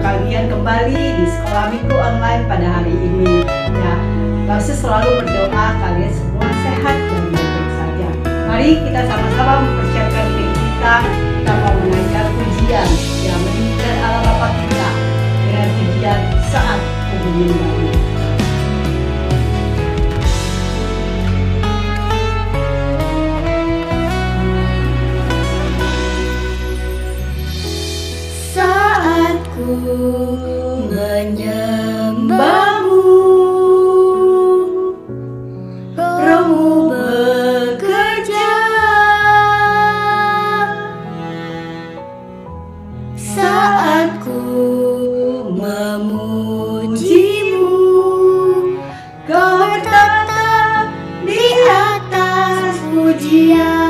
kalian kembali di sekolah minggu online pada hari ini. Ya, Lalu selalu berdoa kalian semua sehat dan baik-baik saja. Mari kita sama-sama mempersiapkan diri kita mau menaikkan pujian yang meninggikan Allah Bapa kita dengan pujian saat Ku Menyembah. Saat ku menyembahmu, Rohmu bekerja. Saat ku memujimu, Kau bertata di atas pujian.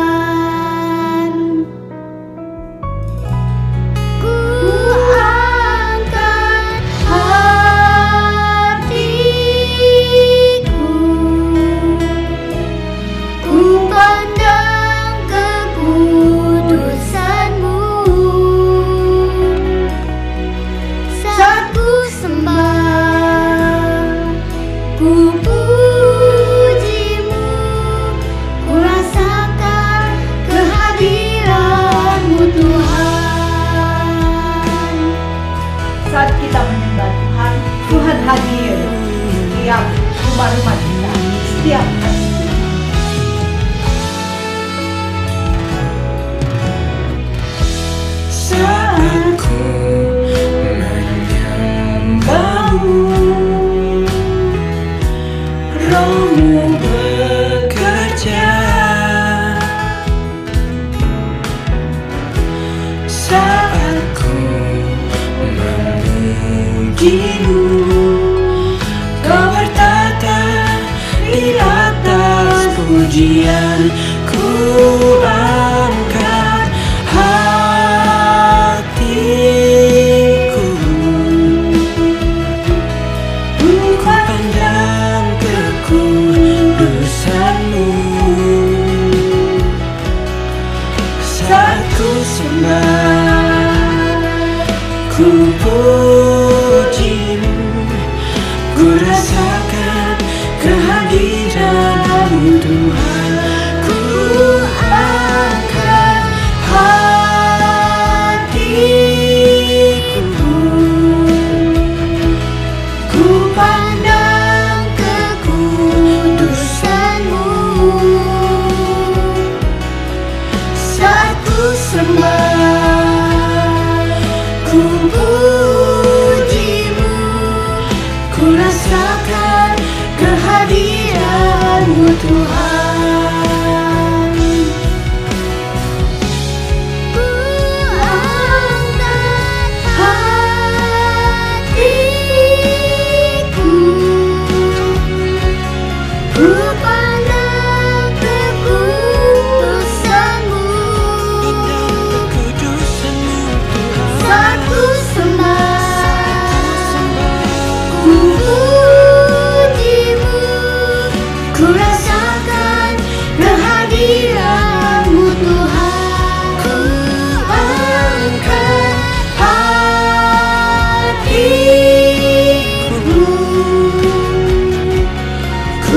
Saat kita menyembah Tuhan, Tuhan hadir di setiap rumah-rumah kita, setiap hati kita. Saat ku menyembahmu, Rohmu bekerja. Saat ku memujimu, Kau bertata di atas pujian. Ku angkat hatiku, ku pandang kekudusan-Mu. Saat ku sembah, ku pujimu, ku rasakan kehadiran-Mu Tuhan. Ku angkat hatiku, ku pandang kekudusan-Mu. Saat ku sembah, ku pujimu, ku rasakan kehadiran-Mu Tuhan. Ku angkat hatiku, ku pandang kekudusan-Mu. Saat ku sembah, ku pujimu, ku rasakan kehadiran-Mu Tuhan. Ku angkat hatiku, ku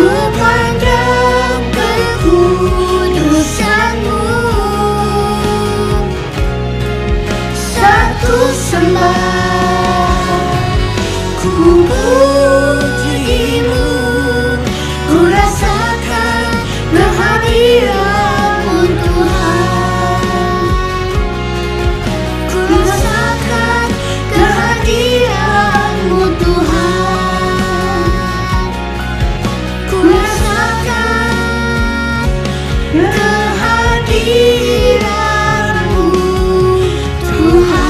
pandang kekudusan-Mu. Saat ku sembah, ku pujimu, ku rasakan kehadiran-Mu Tuhan. Ku rasakan kehadiran-Mu Tuhan. Ku rasakan kehadiran-Mu Tuhan.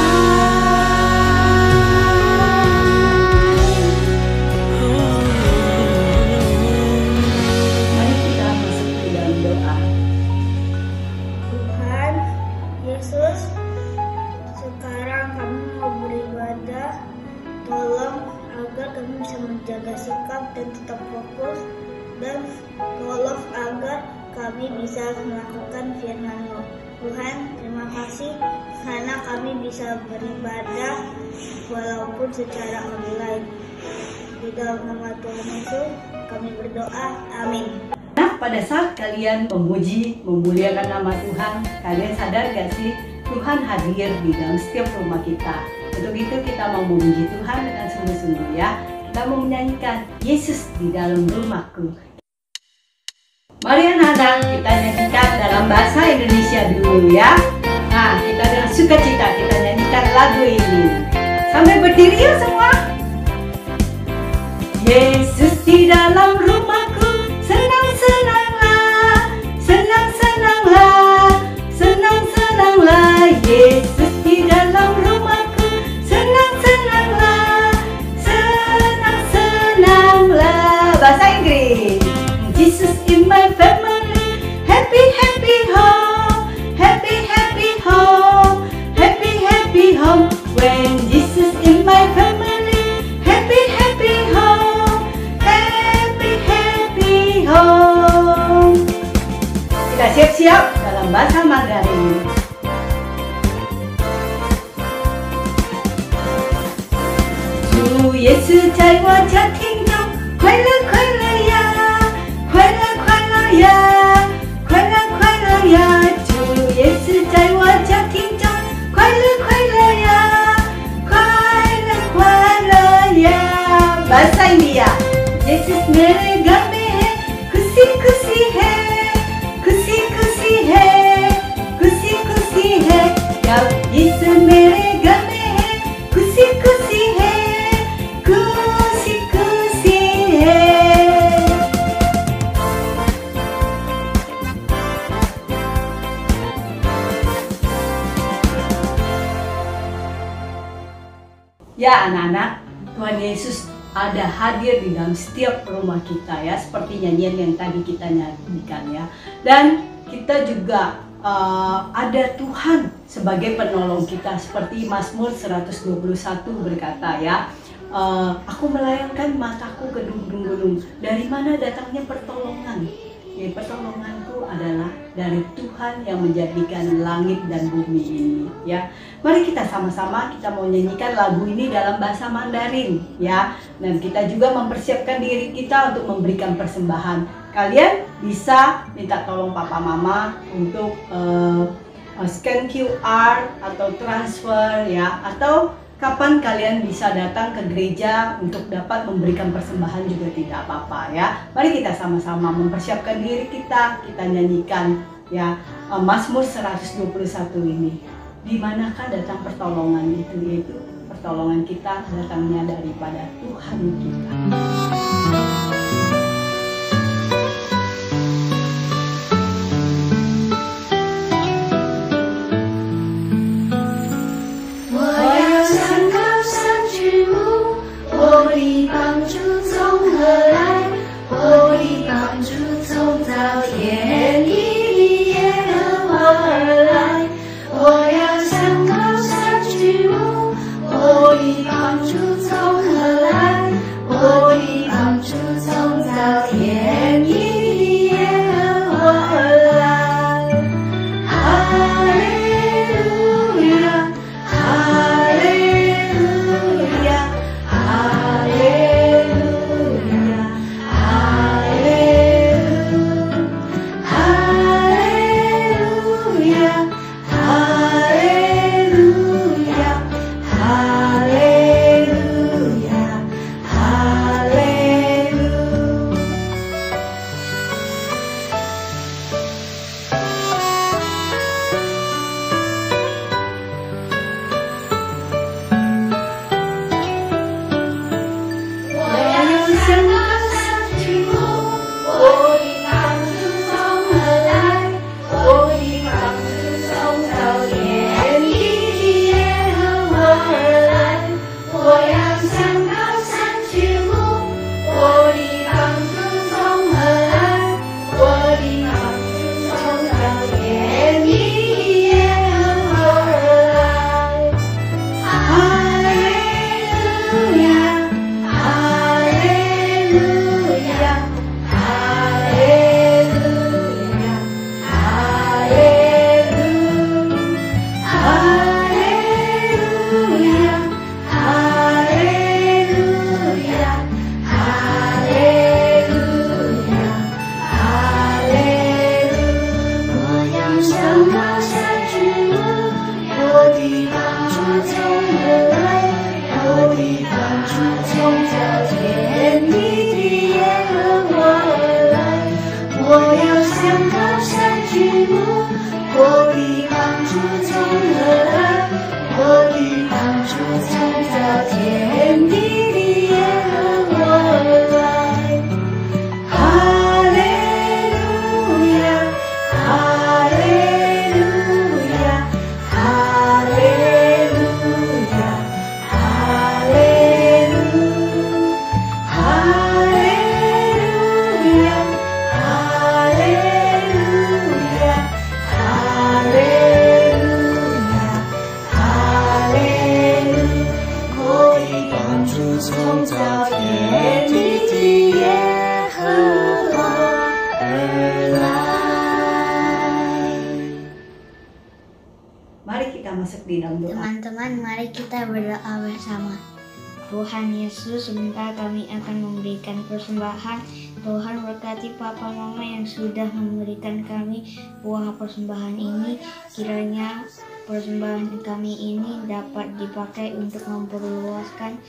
Mari kita masuk ke dalam doa. Tuhan Yesus, sekarang kami mau beribadah. Tolong agar kami bisa menjaga sikap dan tetap fokus, dan tolong agar kami bisa melakukan firman-Mu. Tuhan, terima Terima kasih karena kami bisa beribadah walaupun secara online. Di dalam nama Tuhan Yesus kami berdoa. Amin. Nah, pada saat kalian memuji, memuliakan nama Tuhan, kalian sadar gak sih Tuhan hadir di dalam setiap rumah kita. Untuk itu kita mau memuji Tuhan dengan sungguh-sungguh ya. Kita mau menyanyikan Yesus di dalam rumahku. Mari anak-anak, kita nyanyikan dalam bahasa Indonesia dulu ya. Nah, kita dengan sukacita kita nyanyikan lagu ini. Sampai berdiri yuk semua. Yesus di dalam rumahku, senang-senanglah, senang-senanglah, senang-senanglah. Yesus di dalam rumahku, senang-senanglah, senang-senanglah. Bahasa Inggris. Jesus in my family, happy happy home, happy happy home, happy happy home. When Jesus in my family, happy happy home, happy happy home. Kita siap-siap dalam bahasa Mandarin. 主耶稣在我家庭中，快乐快乐呀，快乐快乐呀，快乐快乐呀。主耶稣在我家庭中，快乐快乐呀，快乐快乐呀。Bahasa India. Yesus mere ghar mein hai, खुशी खुशी है, खुशी खुशी है, खुशी खुशी है. जब यीशु मेरे घर में है, खुशी खुशी है, खुशी खुशी है. Ya anak-anak, Tuhan Yesus ada hadir di dalam setiap rumah kita ya, seperti nyanyian yang tadi kita nyanyikan ya. Dan kita juga ada Tuhan sebagai penolong kita, seperti Mazmur 121 berkata ya, aku melayangkan mataku ke gunung-gunung, dari mana datangnya pertolongan? Ya, pertolonganku adalah dari Tuhan yang menjadikan langit dan bumi ini ya. Mari kita sama-sama kita mau nyanyikan lagu ini dalam bahasa Mandarin ya. Dan kita juga mempersiapkan diri kita untuk memberikan persembahan. Kalian bisa minta tolong papa mama untuk scan QR atau transfer ya, atau kapan kalian bisa datang ke gereja untuk dapat memberikan persembahan juga tidak apa-apa ya. Mari kita sama-sama mempersiapkan diri kita nyanyikan ya Mazmur 121 ini. Di manakah datang pertolongan itu? Yaitu pertolongan kita datangnya daripada Tuhan kita. 哈从造天地的耶和华而来。我要向高山举目，我的帮助从何来？我的帮助从造天地的耶和华而来。哈利路亚，哈利路亚，哈利路亚，哈利路，哈利路亚，哈利路亚，哈利路亚，哈利路，我的帮助从造天地的耶和华而来。 Mari kita masuk di dalam doa. Teman-teman, mari kita berdoa bersama. Tuhan Yesus, sebentar kami akan memberikan persembahan. Tuhan berkati Papa Mama yang sudah memberikan kami buah persembahan ini. Kiranya persembahan kami ini dapat dipakai untuk memperluaskan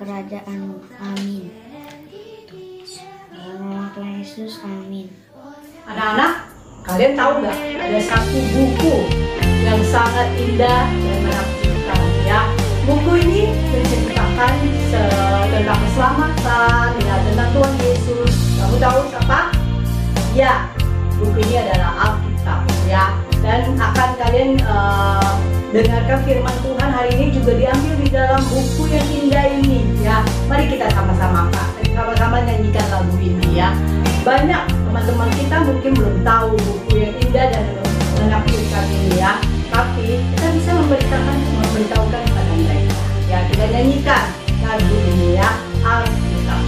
kerajaan-Mu. Amin. Dalam nama Tuhan Yesus, amin. Anak-anak, kalian tahu nggak ada satu buku yang sangat indah dan menakjubkan ya. Buku ini menceritakan tentang keselamatan, ya, tentang Tuhan Yesus. Kamu tahu siapa? Ya, buku ini adalah Alkitab ya. Dan akan kalian dengarkan firman Tuhan hari ini juga diambil di dalam buku yang indah ini ya. Mari kita sama-sama nyanyikan lagu ini ya. Banyak teman-teman kita mungkin belum tahu buku yang indah dan menakjubkan ini ya. Tapi kita bisa memberitahukan kepada mereka. Ya, kita nyanyikan lagu ini ya, Alkitab.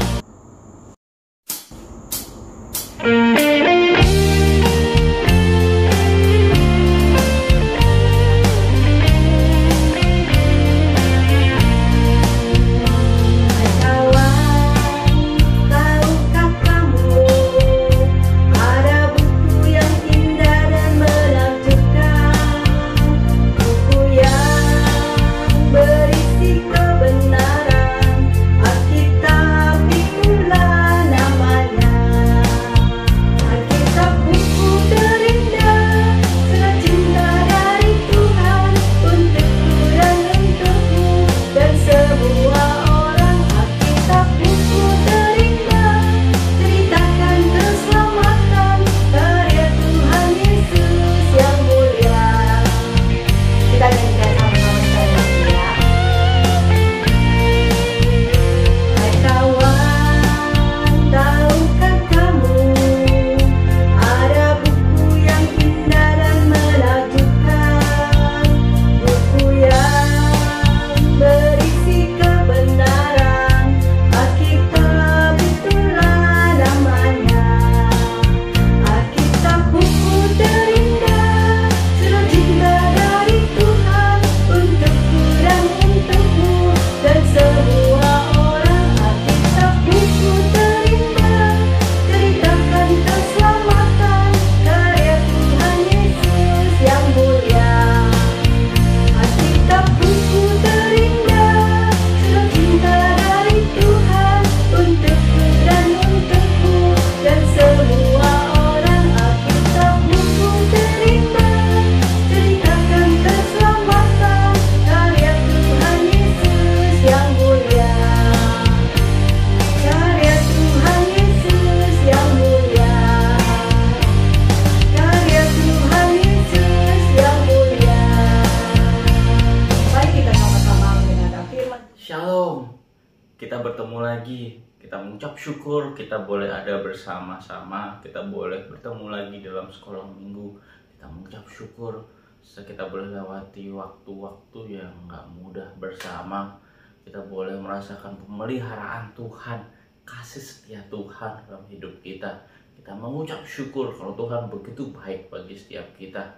Kita bertemu lagi, kita mengucap syukur kita boleh ada bersama-sama, kita boleh bertemu lagi dalam sekolah minggu. Kita mengucap syukur kita boleh lewati waktu-waktu yang gak mudah bersama. Kita boleh merasakan pemeliharaan Tuhan, kasih setia Tuhan dalam hidup kita. Kita mengucap syukur kalau Tuhan begitu baik bagi setiap kita.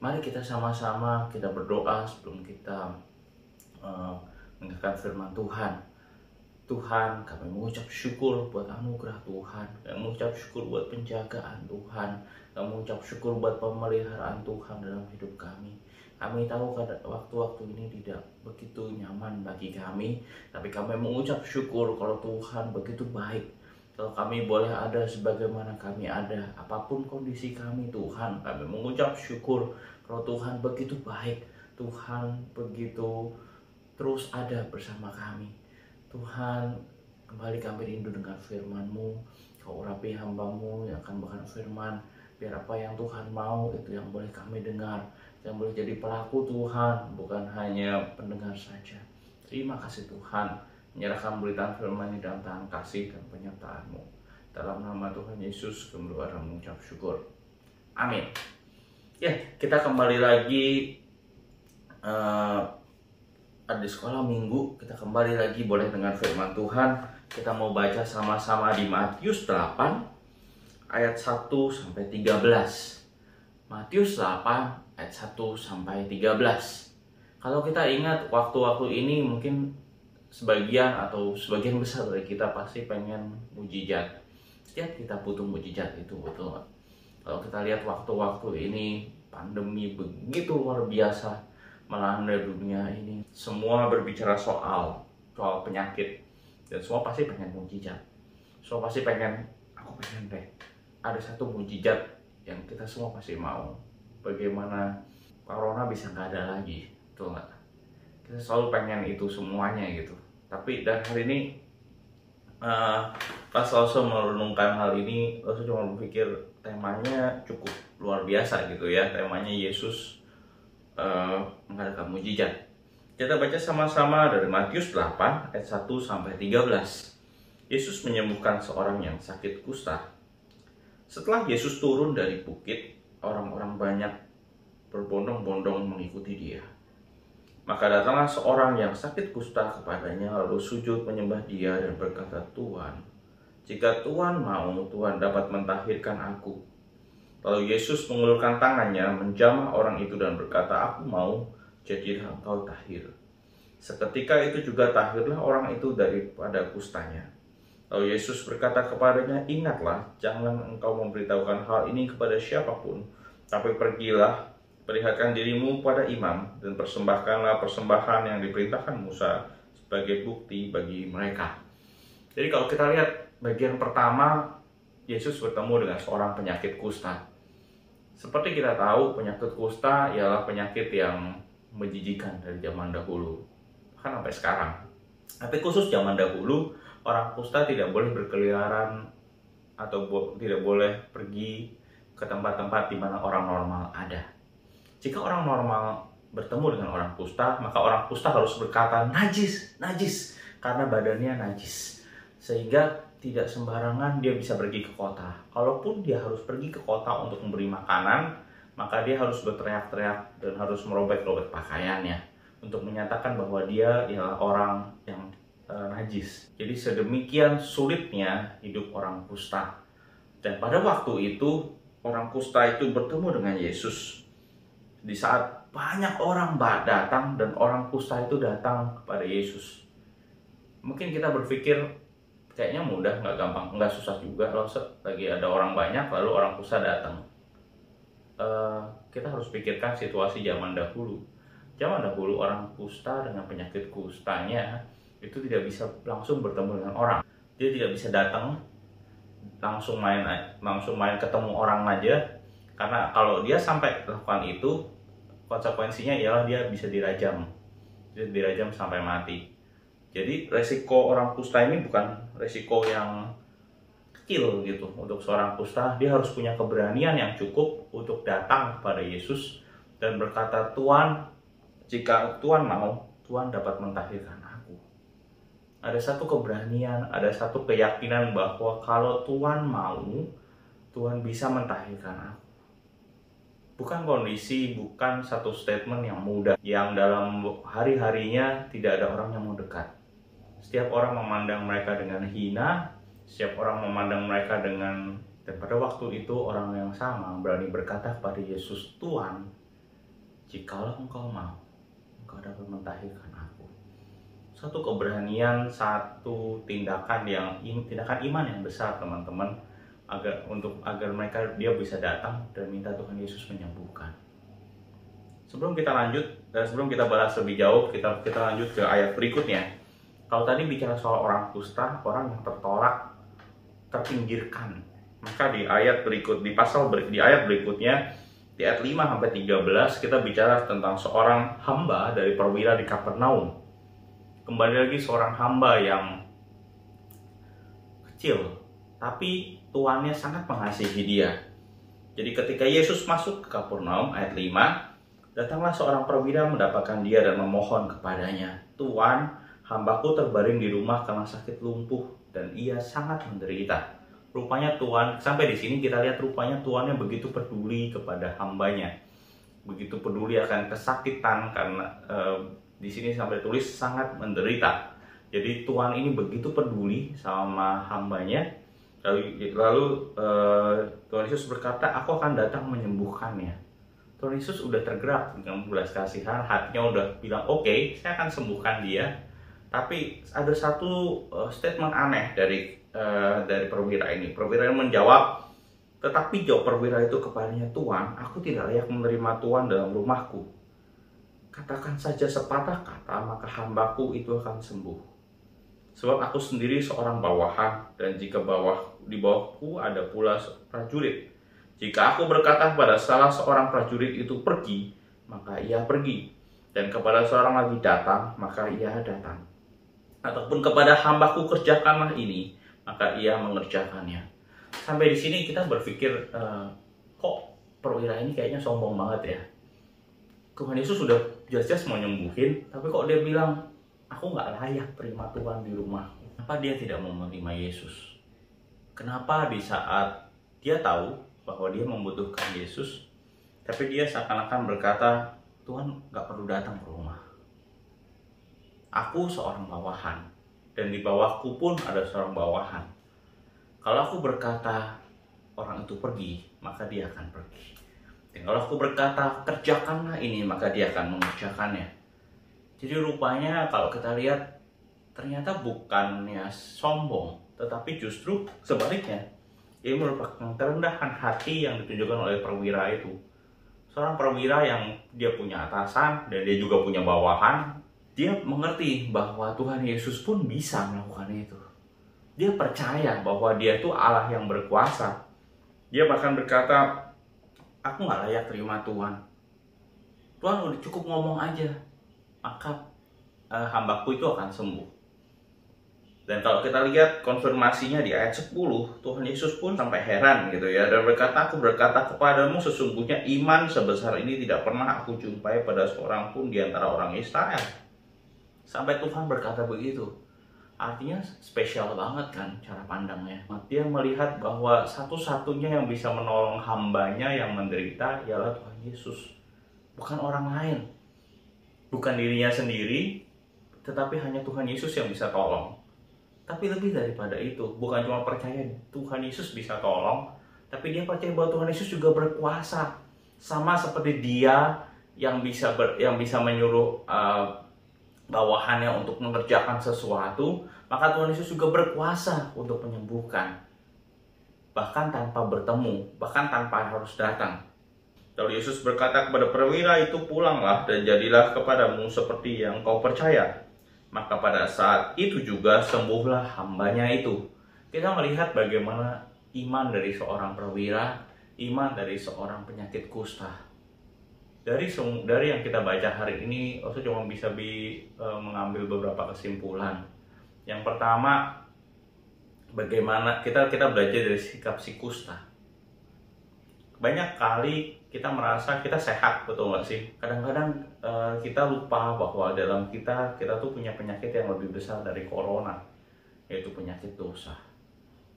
Mari kita sama-sama kita berdoa sebelum kita mendengarkan firman Tuhan. Tuhan, kami mengucap syukur buat anugerah Tuhan, kami mengucap syukur buat penjagaan Tuhan, kami mengucap syukur buat pemeliharaan Tuhan dalam hidup kami. Kami tahu waktu-waktu ini tidak begitu nyaman bagi kami, tapi kami mengucap syukur kalau Tuhan begitu baik. Kalau kami boleh ada sebagaimana kami ada, apapun kondisi kami Tuhan, kami mengucap syukur kalau Tuhan begitu baik. Tuhan begitu terus ada bersama kami. Tuhan, kembali kami rindu dengan firman-Mu. Kau urapi hamba-Mu yang akan berfirman, biar apa yang Tuhan mau itu yang boleh kami dengar, yang boleh jadi pelaku Tuhan, bukan hanya pendengar saja. Terima kasih Tuhan, menyerahkan beritaan firman ini dalam tangan kasih dan penyertaan-Mu. Dalam nama Tuhan Yesus kami berdoa dan mengucap syukur. Amin. Ya, kita kembali lagi ada di sekolah minggu. Kita kembali lagi boleh dengar firman Tuhan. Kita mau baca sama-sama di Matius 8 ayat 1 sampai 13. Matius 8 ayat 1 sampai 13. Kalau kita ingat waktu-waktu ini mungkin sebagian besar dari kita pasti pengen mujizat. Setiap kita butuh mujizat itu, betul nggak? Kalau kita lihat waktu-waktu ini pandemi begitu luar biasa melanda dunia ini. Semua berbicara soal penyakit dan semua pasti pengen mujizat. Semua pasti pengen, aku pengen deh ada satu mujizat yang kita semua pasti mau. Bagaimana corona bisa nggak ada lagi, betul nggak? Kita selalu pengen itu semuanya gitu. Tapi dan hari ini pas Lasso merenungkan hal ini, Lasso cuma berpikir temanya cukup luar biasa gitu ya. Temanya Yesus mengadakan mujizat. Kita baca sama-sama dari Matius 8 ayat 1 sampai 13. Yesus menyembuhkan seorang yang sakit kusta. Setelah Yesus turun dari bukit, orang-orang banyak berbondong-bondong mengikuti dia. Maka datanglah seorang yang sakit kusta kepadanya, lalu sujud menyembah dia dan berkata, "Tuhan, jika Tuhan mau, Tuhan dapat mentahirkan aku." Lalu Yesus mengulurkan tangannya, menjamah orang itu dan berkata, "Aku mau, jadilah engkau tahir." Seketika itu juga tahirlah orang itu daripada kustanya. Lalu Yesus berkata kepadanya, "Ingatlah, jangan engkau memberitahukan hal ini kepada siapapun, tapi pergilah, perlihatkan dirimu pada imam, dan persembahkanlah persembahan yang diperintahkan Musa sebagai bukti bagi mereka." Jadi kalau kita lihat bagian pertama, Yesus bertemu dengan seorang penyakit kusta. Seperti kita tahu, penyakit kusta ialah penyakit yang menjijikan dari zaman dahulu, bahkan sampai sekarang. Tapi khusus zaman dahulu, orang kusta tidak boleh berkeliaran atau tidak boleh pergi ke tempat-tempat di mana orang normal ada. Jika orang normal bertemu dengan orang kusta, maka orang kusta harus berkata najis, najis, karena badannya najis. Sehingga tidak sembarangan dia bisa pergi ke kota. Kalaupun dia harus pergi ke kota untuk memberi makanan, maka dia harus berteriak-teriak dan harus merobek-robek pakaiannya untuk menyatakan bahwa dia ialah orang yang najis. Jadi sedemikian sulitnya hidup orang kusta. Dan pada waktu itu orang kusta itu bertemu dengan Yesus. Di saat banyak orang datang dan orang kusta itu datang kepada Yesus. Mungkin kita berpikir kayaknya mudah, nggak gampang, nggak susah juga. Kalau lagi ada orang banyak lalu orang kusta datang. Kita harus pikirkan situasi zaman dahulu. Zaman dahulu orang kusta dengan penyakit kustanya itu tidak bisa langsung bertemu dengan orang. Dia tidak bisa datang langsung main ketemu orang aja, karena kalau dia sampai lakukan itu, konsekuensinya ialah dia bisa dirajam sampai mati. Jadi resiko orang kusta ini bukan resiko yang kecil gitu. Untuk seorang kusta, dia harus punya keberanian yang cukup untuk datang kepada Yesus dan berkata, "Tuhan, jika Tuhan mau, Tuhan dapat mentahirkan aku." Ada satu keberanian, ada satu keyakinan bahwa kalau Tuhan mau, Tuhan bisa mentahirkan aku. Bukan kondisi, bukan satu statement yang mudah, yang dalam hari-harinya tidak ada orang yang mau dekat. Setiap orang memandang mereka dengan hina, setiap orang memandang mereka dengan... Dan pada waktu itu orang yang sama berani berkata kepada Yesus, "Tuhan, jikalau engkau mau, engkau dapat mentahirkan aku." Satu keberanian, satu tindakan iman yang besar, teman-teman, agar mereka dia bisa datang dan minta Tuhan Yesus menyembuhkan. Sebelum kita lanjut dan sebelum kita bahas lebih jauh, kita lanjut ke ayat berikutnya. Kalau tadi bicara soal orang kusta, orang yang tertolak, terpinggirkan, maka di ayat berikutnya, di ayat 5 sampai 13 kita bicara tentang seorang hamba dari perwira di Kapernaum. Kembali lagi seorang hamba yang kecil, tapi tuannya sangat mengasihi dia. Jadi ketika Yesus masuk ke Kapernaum, ayat 5, datanglah seorang perwira mendapatkan dia dan memohon kepadanya, "Tuan, hambaku terbaring di rumah karena sakit lumpuh dan ia sangat menderita." Rupanya Tuhan, sampai di sini kita lihat rupanya Tuannya begitu peduli kepada hambanya, begitu peduli akan kesakitan, karena di sini sampai tulis sangat menderita. Jadi Tuhan ini begitu peduli sama hambanya. Lalu Tuhan Yesus berkata, "Aku akan datang menyembuhkannya." Tuhan Yesus udah tergerak dengan belas kasihan, hatinya udah bilang, "Oke, saya akan sembuhkan dia." Tapi ada satu statement aneh dari perwira ini. Perwira ini menjawab, tetapi jawab perwira itu kepadanya, "Tuan, aku tidak layak menerima Tuan dalam rumahku. Katakan saja sepatah kata, maka hambaku itu akan sembuh. Sebab aku sendiri seorang bawahan, dan jika di bawahku ada pula prajurit. Jika aku berkata kepada salah seorang prajurit itu pergi, maka ia pergi. Dan kepada seorang lagi datang, maka ia datang. Ataupun kepada hambaku kerjakanlah ini, maka ia mengerjakannya." Sampai di sini kita berpikir, kok perwira ini kayaknya sombong banget ya. Tuhan Yesus sudah jelas-jelas mau nyembuhin, tapi kok dia bilang, "Aku nggak layak terima Tuhan di rumah." Kenapa dia tidak mau menerima Yesus? Kenapa di saat dia tahu bahwa dia membutuhkan Yesus, tapi dia seakan-akan berkata, "Tuhan nggak perlu datang ke rumah. Aku seorang bawahan, dan di bawahku pun ada seorang bawahan. Kalau aku berkata orang itu pergi, maka dia akan pergi. Dan kalau aku berkata kerjakanlah ini, maka dia akan mengerjakannya." Jadi rupanya kalau kita lihat, ternyata bukannya sombong, tetapi justru sebaliknya. Ini merupakan kerendahan hati yang ditunjukkan oleh perwira itu. Seorang perwira yang dia punya atasan dan dia juga punya bawahan, dia mengerti bahwa Tuhan Yesus pun bisa melakukan itu. Dia percaya bahwa dia itu Allah yang berkuasa. Dia bahkan berkata, "Aku nggak layak terima Tuhan. Tuhan udah cukup ngomong aja, maka hambaku itu akan sembuh." Dan kalau kita lihat konfirmasinya di ayat 10, Tuhan Yesus pun sampai heran gitu ya, dan berkata, "Aku berkata kepadamu, sesungguhnya iman sebesar ini tidak pernah aku jumpai pada seorang pun di antara orang Israel." Sampai Tuhan berkata begitu. Artinya spesial banget kan cara pandangnya. Dia melihat bahwa satu-satunya yang bisa menolong hambanya yang menderita ialah Tuhan Yesus. Bukan orang lain. Bukan dirinya sendiri, tetapi hanya Tuhan Yesus yang bisa tolong. Tapi lebih daripada itu, bukan cuma percaya Tuhan Yesus bisa tolong, tapi dia percaya bahwa Tuhan Yesus juga berkuasa. Sama seperti dia yang bisa menyuruh bawahannya untuk mengerjakan sesuatu, maka Tuhan Yesus juga berkuasa untuk menyembuhkan. Bahkan tanpa bertemu, bahkan tanpa harus datang. Lalu Yesus berkata kepada perwira itu, "Pulanglah dan jadilah kepadamu seperti yang kau percaya." Maka pada saat itu juga sembuhlah hambanya itu. Kita melihat bagaimana iman dari seorang perwira, iman dari seorang penyakit kusta. Dari yang kita baca hari ini, saya cuma bisa mengambil beberapa kesimpulan. Yang pertama, bagaimana kita belajar dari sikap si kusta. Banyak kali kita merasa kita sehat, betul nggak sih? Kadang-kadang kita lupa bahwa dalam kita tuh punya penyakit yang lebih besar dari corona, yaitu penyakit dosa.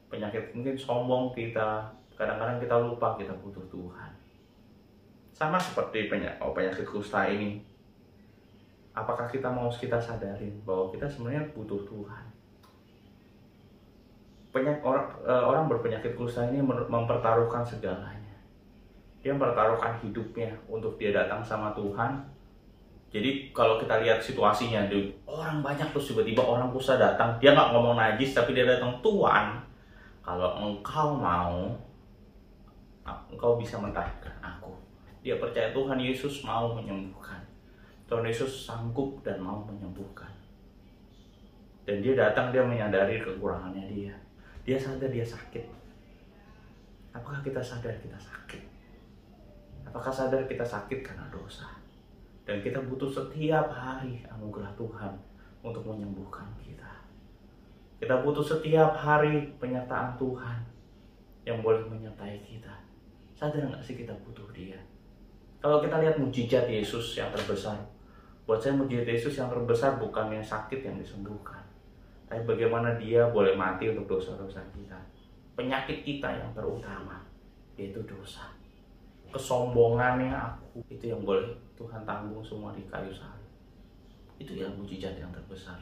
Penyakit mungkin sombong kita, kadang-kadang kita lupa kita butuh Tuhan. Sama seperti penyakit kusta ini. Apakah kita sadarin bahwa kita sebenarnya butuh Tuhan? Orang berpenyakit kusta ini mempertaruhkan segalanya. Dia mempertaruhkan hidupnya untuk dia datang sama Tuhan. Jadi kalau kita lihat situasinya, orang banyak terus tiba-tiba orang kusta datang. Dia nggak ngomong najis, tapi dia datang, "Tuhan, kalau engkau mau, engkau bisa mentahirkan aku." Dia percaya Tuhan Yesus mau menyembuhkan. Tuhan Yesus sanggup dan mau menyembuhkan. Dan dia datang, dia menyadari kekurangannya dia. Dia sadar dia sakit. Apakah kita sadar kita sakit? Apakah sadar kita sakit karena dosa? Dan kita butuh setiap hari anugerah Tuhan untuk menyembuhkan kita. Kita butuh setiap hari penyertaan Tuhan yang boleh menyertai kita. Sadar nggak sih kita butuh dia? Kalau kita lihat mujizat Yesus yang terbesar, buat saya mujizat Yesus yang terbesar bukan yang sakit yang disembuhkan, tapi bagaimana dia boleh mati untuk dosa-dosa kita. Penyakit kita yang terutama, yaitu dosa. Kesombongannya aku, itu yang boleh Tuhan tanggung semua di kayu salib. Itu yang mujizat yang terbesar.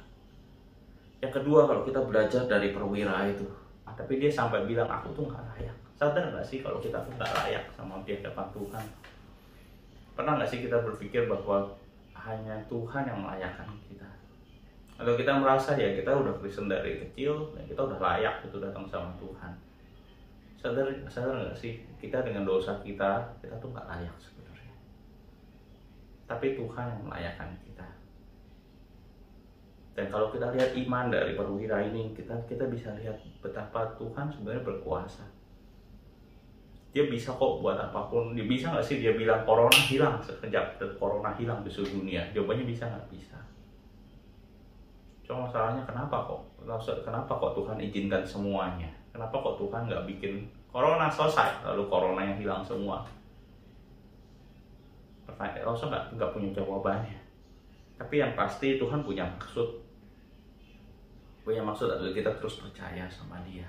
Yang kedua, kalau kita belajar dari perwira itu, tapi dia sampai bilang aku tuh nggak layak. Sadar nggak sih kalau kita tuh nggak layak sama di hadapan Tuhan? Pernah nggak sih kita berpikir bahwa hanya Tuhan yang melayakkan kita? Atau kita merasa ya kita udah Kristen dari kecil, dan kita udah layak itu datang sama Tuhan. Sadar nggak sih kita dengan dosa kita tuh nggak layak sebenarnya. Tapi Tuhan yang melayakkan kita. Dan kalau kita lihat iman dari perwira ini, kita bisa lihat betapa Tuhan sebenarnya berkuasa. Dia bisa kok buat apapun. Dia bisa nggak sih dia bilang corona hilang sekejap, corona hilang di seluruh dunia? Jawabannya bisa nggak? Bisa. Cuma masalahnya kenapa kok Tuhan izinkan semuanya? Kenapa kok Tuhan nggak bikin corona selesai lalu corona yang hilang semua? Pertanyaan nggak punya jawabannya. Tapi yang pasti Tuhan punya maksud. Punya maksud adalah kita terus percaya sama dia.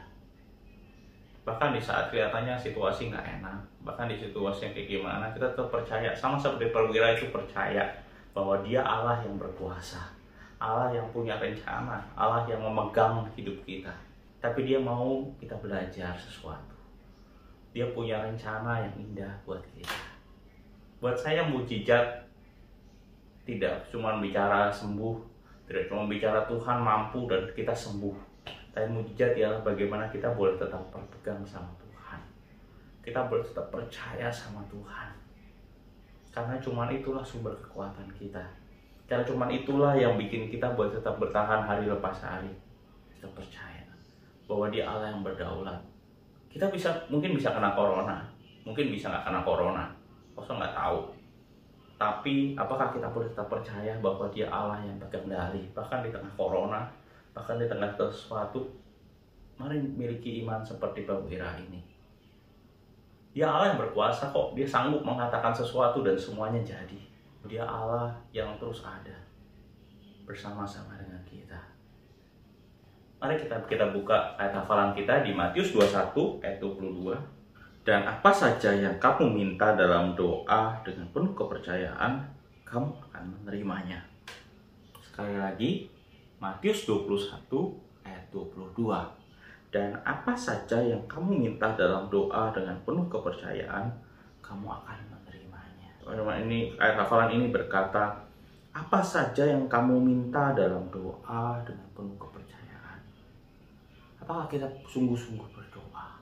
Bahkan di saat kelihatannya situasi nggak enak, bahkan di situasi yang kayak gimana, kita tetap percaya. Sama seperti perwira itu percaya bahwa dia Allah yang berkuasa, Allah yang punya rencana, Allah yang memegang hidup kita. Tapi dia mau kita belajar sesuatu. Dia punya rencana yang indah buat kita. Buat saya mujizat tidak cuma bicara sembuh, tidak cuma bicara Tuhan mampu dan kita sembuh. Tapi mujizat ialah bagaimana kita boleh tetap berpegang sama Tuhan. Kita boleh tetap percaya sama Tuhan. Karena cuma itulah sumber kekuatan kita. Karena cuma itulah yang bikin kita boleh tetap bertahan hari lepas hari. Kita percaya bahwa dia Allah yang berdaulat. Kita mungkin bisa kena corona, mungkin bisa nggak kena corona, kosong nggak tahu. Tapi apakah kita boleh tetap percaya bahwa dia Allah yang berkendali, bahkan di tengah corona, bahkan di tengah sesuatu? Mari miliki iman seperti perwira ini. Dia Allah yang berkuasa kok, dia sanggup mengatakan sesuatu dan semuanya jadi. Dia Allah yang terus ada bersama-sama dengan kita. Mari kita buka ayat hafalan kita di Matius 21 ayat 22. Dan apa saja yang kamu minta dalam doa dengan penuh kepercayaan, kamu akan menerimanya. Sekali lagi, Matius 21 ayat 22. Dan apa saja yang kamu minta dalam doa dengan penuh kepercayaan, kamu akan menerimanya. Ayat hafalan ini berkata, apa saja yang kamu minta dalam doa dengan penuh kepercayaan. Apakah kita sungguh-sungguh berdoa?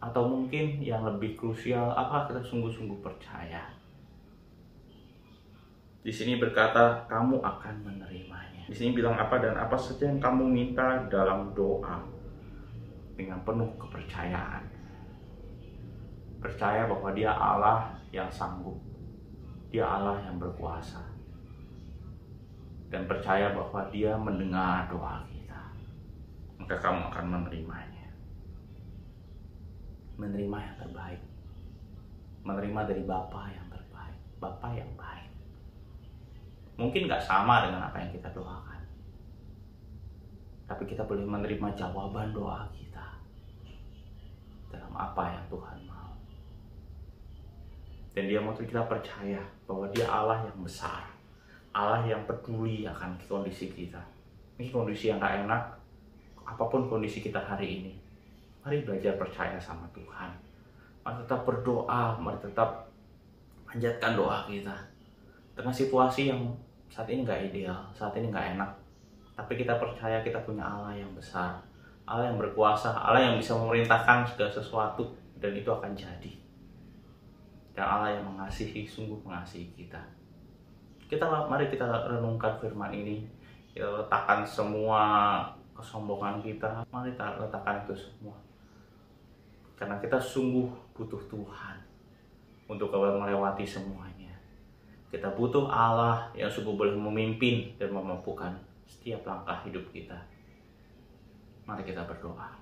Atau mungkin yang lebih krusial, apakah kita sungguh-sungguh percaya? Di sini berkata, kamu akan menerimanya. Di sini bilang apa dan apa saja yang kamu minta dalam doa dengan penuh kepercayaan. Percaya bahwa dia Allah yang sanggup. Dia Allah yang berkuasa. Dan percaya bahwa dia mendengar doa kita. Maka kamu akan menerimanya. Menerima yang terbaik, menerima dari Bapa yang terbaik, Bapa yang baik. Mungkin gak sama dengan apa yang kita doakan, tapi kita boleh menerima jawaban doa kita dalam apa yang Tuhan mau. Dan dia mau kita percaya bahwa dia Allah yang besar, Allah yang peduli akan kondisi kita. Ini kondisi yang gak enak, apapun kondisi kita hari ini. Mari belajar percaya sama Tuhan. Mari tetap berdoa, mari tetap panjatkan doa kita. Tengah situasi yang saat ini nggak ideal, saat ini nggak enak. Tapi kita percaya kita punya Allah yang besar, Allah yang berkuasa, Allah yang bisa memerintahkan segala sesuatu, dan itu akan jadi. dan Allah yang mengasihi, sungguh mengasihi kita. Mari kita renungkan firman ini. Kita letakkan semua kesombongan kita, mari kita letakkan itu semua. Karena kita sungguh butuh Tuhan untuk melewati semuanya. Kita butuh Allah yang sungguh boleh memimpin dan memampukan setiap langkah hidup kita. Mari kita berdoa.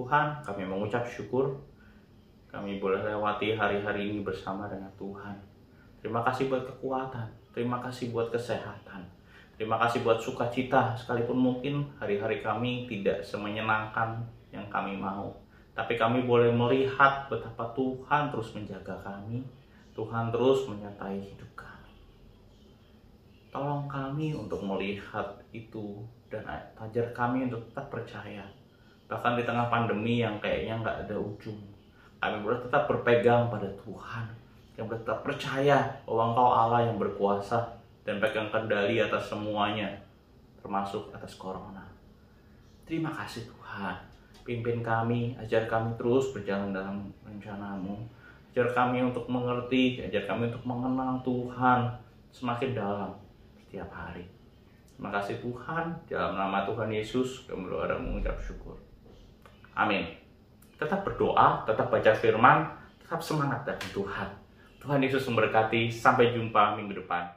Tuhan, kami mengucap syukur kami boleh lewati hari-hari ini bersama dengan Tuhan. Terima kasih buat kekuatan, terima kasih buat kesehatan, terima kasih buat sukacita, sekalipun mungkin hari-hari kami tidak semenyenangkan yang kami mau. Tapi kami boleh melihat betapa Tuhan terus menjaga kami, Tuhan terus menyertai hidup kami. Tolong kami untuk melihat itu dan ajar kami untuk tetap percaya. Bahkan di tengah pandemi yang kayaknya nggak ada ujung, kami boleh tetap berpegang pada Tuhan. Kami boleh tetap percaya bahwa Engkau Allah yang berkuasa dan pegang kendali atas semuanya, termasuk atas corona. Terima kasih Tuhan. Pimpin kami, ajar kami terus berjalan dalam rencana-Mu. Ajar kami untuk mengerti, ajar kami untuk mengenal Tuhan semakin dalam setiap hari. Terima kasih Tuhan, dalam nama Tuhan Yesus kami berdoa dan mengucap syukur. Amin. Tetap berdoa, tetap baca firman, tetap semangat dari Tuhan. Tuhan Yesus memberkati. Sampai jumpa minggu depan.